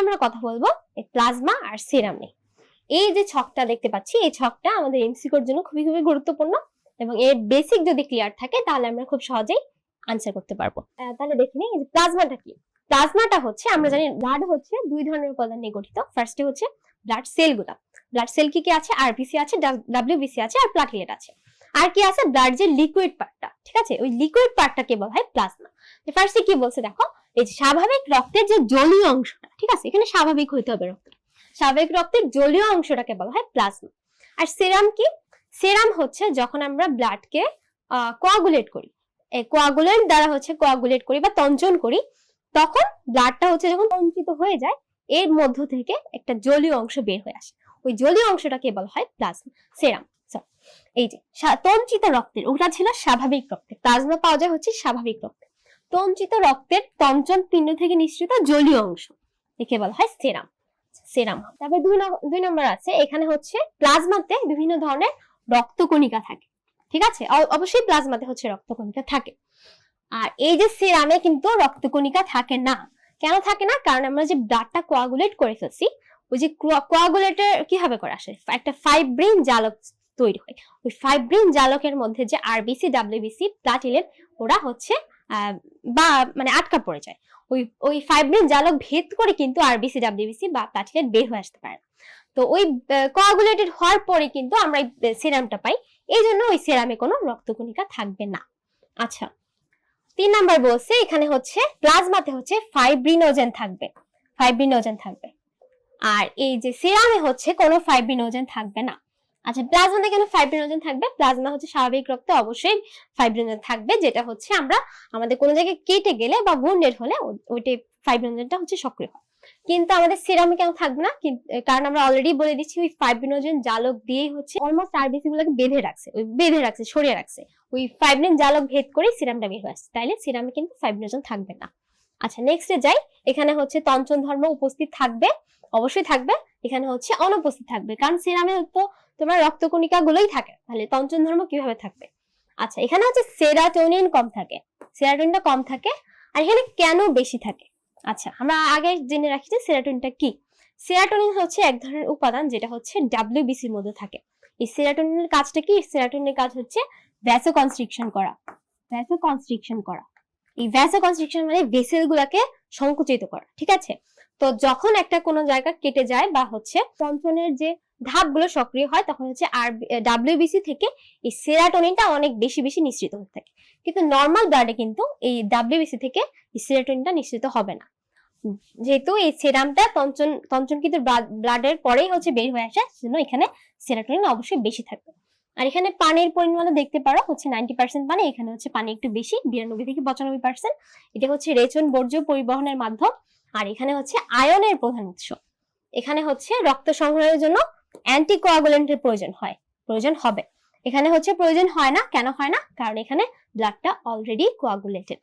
আমরা কথা বলবো প্লাজমা আর সিরাম নিয়ে। এই যে ছকটা দেখতে পাচ্ছি, এই ছকটা আমাদের এমসিকিউর জন্য খুবই খুবই গুরুত্বপূর্ণ এবং এর বেসিক যদি ক্লিয়ার থাকে তাহলে আমরা খুব সহজেই আনসার করতে পারবো। তাহলে দেখে নিই প্লাজমাটা কি। প্লাজমাটা হচ্ছে, আমরা জানি ব্লাড হচ্ছে দুই ধরনের উপাদান নিয়ে গঠিত। ফার্স্টে হচ্ছে ব্লাড সেলগুলা। ব্লাড সেল কি কি আছে? আরবিসি আছে, ডাব্লিউবিসি আছে আর প্লাটিলেট আছে। আর কি আছে? ব্লাড যে লিকুইড পার্টটা, ঠিক আছে, ওই লিকুইড পার্টটাকে বলা হয় প্লাজমা। ফার্স্টে কি বলছে দেখো, এই যে স্বাভাবিক রক্তের যে জলীয় অংশটা, ঠিক আছে, এখানে স্বাভাবিক হইতে হবে রক্তটা, স্বাভাবিক রক্তের জলীয় অংশটাকে বলা হয় প্লাজমা। আর সেরাম কি? সেরাম হচ্ছে যখন আমরা ব্লাডকে কোয়াগুলেট করি, এই কোয়াগুলেন্ট দ্বারা হচ্ছে কোয়াগুলেট করি বা তঞ্চন করি, তখন ব্লাডটা হচ্ছে যখন তঞ্চিত হয়ে যায় এর মধ্য থেকে একটা জলীয় অংশ বের হয়ে আসে, ওই জলীয় অংশটাকে বলা হয় প্লাজমা, সেরাম। এই যে তঞ্চিত রক্তের, ওটা ছিল স্বাভাবিক রক্তের, প্লাজমা পাওয়া যায় হচ্ছে স্বাভাবিক রক্তে। তঞ্চিত রক্তের তঞ্চন পিণ্ড থেকে নিঃসৃত জলীয় অংশ, একে বলা হয় সেরাম। সেরাম। তারপরে দুই নম্বর আছে, এখানে হচ্ছে প্লাজমাতে বিভিন্ন ধরনের রক্তকণিকা থাকে, ঠিক আছে, অবশ্যই প্লাজমাতে হচ্ছে রক্তকণিকা থাকে। আর এই যে সিরামে কিন্তু রক্তকণিকা থাকে না। কেন থাকে না? কারণ আমরা যে ব্লাডটা কোয়াগুলেট করে ফেলছি, ওই যে কোয়াগুলেটের কিভাবে করে আসে, একটা ফাইব্রিন জালক তৈরি হয়, ওই ফাইব্রিন জালকের মধ্যে যে আরবিসি, ডাব্লিউবিসি, প্লাটিলেট, ওরা হচ্ছে বা মানে আটকা পড়ে যায়। ওই ফাইব্রিন জালক ভেদ করে কিন্তু আরবিসি, ডাব্লিউবিসি বা প্লাটিলেট বের হয়ে আসতে পারে না। তো ওই কোয়াগুলেটেড হওয়ার পরে কিন্তু আমরা সিরামটা পাই, এই জন্য ওই সিরামে কোনো রক্তকণিকা থাকবে না। আচ্ছা, 3 নাম্বার বলছে এখানে হচ্ছে প্লাজমাতে হচ্ছে ফাইব্রিনোজেন থাকবে, ফাইব্রিনোজেন থাকবে। আর এই যে সিরামে হচ্ছে কোনো ফাইব্রিনোজেন থাকবে না। আচ্ছা, প্লাজমাতে কেন ফাইব্রিনোজেন থাকবে? প্লাজমা হচ্ছে স্বাভাবিক রক্তে অবশ্যই ফাইব্রিনোজেন থাকবে, যেটা হচ্ছে আমরা আমাদের কোনো জায়গায় কেটে গেলে বা উন্ডেড হলে ওইটাই ফাইব্রিনোজেনটা হচ্ছে সক্রিয় হয়। কিন্তু আমাদের সিরামে কেন থাকবে না? কারণ আমরা অলরেডি বলে দিচ্ছি ওই ফাইব্রিনোজেন জালক দিয়েই হচ্ছে অলমোস্ট আরবিসি গুলোকে বেঁধে রাখছে, সরিয়ে রাখছে, ওই ফাইব্রিন জালক ভেদ করে সিরামটা বের হয়ে আসছে, তাইলে সিরামে কিন্তু ফাইব্রিনোজেন থাকবে না। আচ্ছা, নেক্সটে যাই। এখানে হচ্ছে তঞ্চন ধর্ম উপস্থিত থাকবে, অবশ্যই থাকবে। এখানে হচ্ছে অনুপস্থিত থাকবে, কারণ সিরামে তো তোমার রক্তকণিকা গুলোই থাকে, তাহলে তঞ্চন ধর্ম কিভাবে থাকবে? আচ্ছা, এখানে হচ্ছে সেরাটোনিন কম থাকে, সেরাটোনিনটা কম থাকে। আর এখানে কেন বেশি থাকে? আচ্ছা, আমরা আগে জেনে রাখি যে সেরাটোনিনটা কি। সেরাটোনিন হচ্ছে এক ধরনের উপাদান যেটা হচ্ছে ডাব্লিউবিসির মধ্যে থাকে। এই সেরাটোনিনের কাজটা কি? সেরাটোনিনের কাজ হচ্ছে ভ্যাসোকনস্ট্রিকশন করা, ভ্যাসোকনস্ট্রিকশন করা। এই ভ্যাসোকনস্ট্রিকশন মানে ভেসেল গুলাকে সংকুচিত করা, ঠিক আছে। তো যখন একটা কোনো জায়গা কেটে যায় বা হচ্ছে তঞ্চনের যে ধাপগুলো সক্রিয় হয়, তখন হচ্ছে আর ডাব্লিউবিসি থেকে এই সেরাটোনিনটা অনেক বেশি বেশি নিঃসৃত হতে থাকে। কিন্তু নর্মাল ব্লাডে কিন্তু এই ডাব্লিউবিসি থেকে এই সেরাটোনিনটা নিঃসৃত হবে না, যেহেতু এই সেরামটা তঞ্চনকৃত ব্লাডের পরেই হচ্ছে বের হয়ে আসে, সেজন্য এখানে সেরাটোনিন অবশ্যই বেশি থাকবে। আর এখানে পানির পরিমাণ দেখতে পারো হচ্ছে 90% পানি, এখানে হচ্ছে পানি একটু বেশি, 92 থেকে 95%। এটা হচ্ছে রেচন বর্জ্য পরিবহনের মাধ্যম। আর এখানে হচ্ছে আয়নের প্রধান উৎস। এখানে হচ্ছে রক্ত সংগ্রহের জন্য অ্যান্টিকোয়াগুলেন্টের প্রয়োজন হবে। এখানে হচ্ছে প্রয়োজন হয় না। কেন হয় না? কারণ এখানে ব্লাডটা অলরেডি কোয়াগুলেটেড।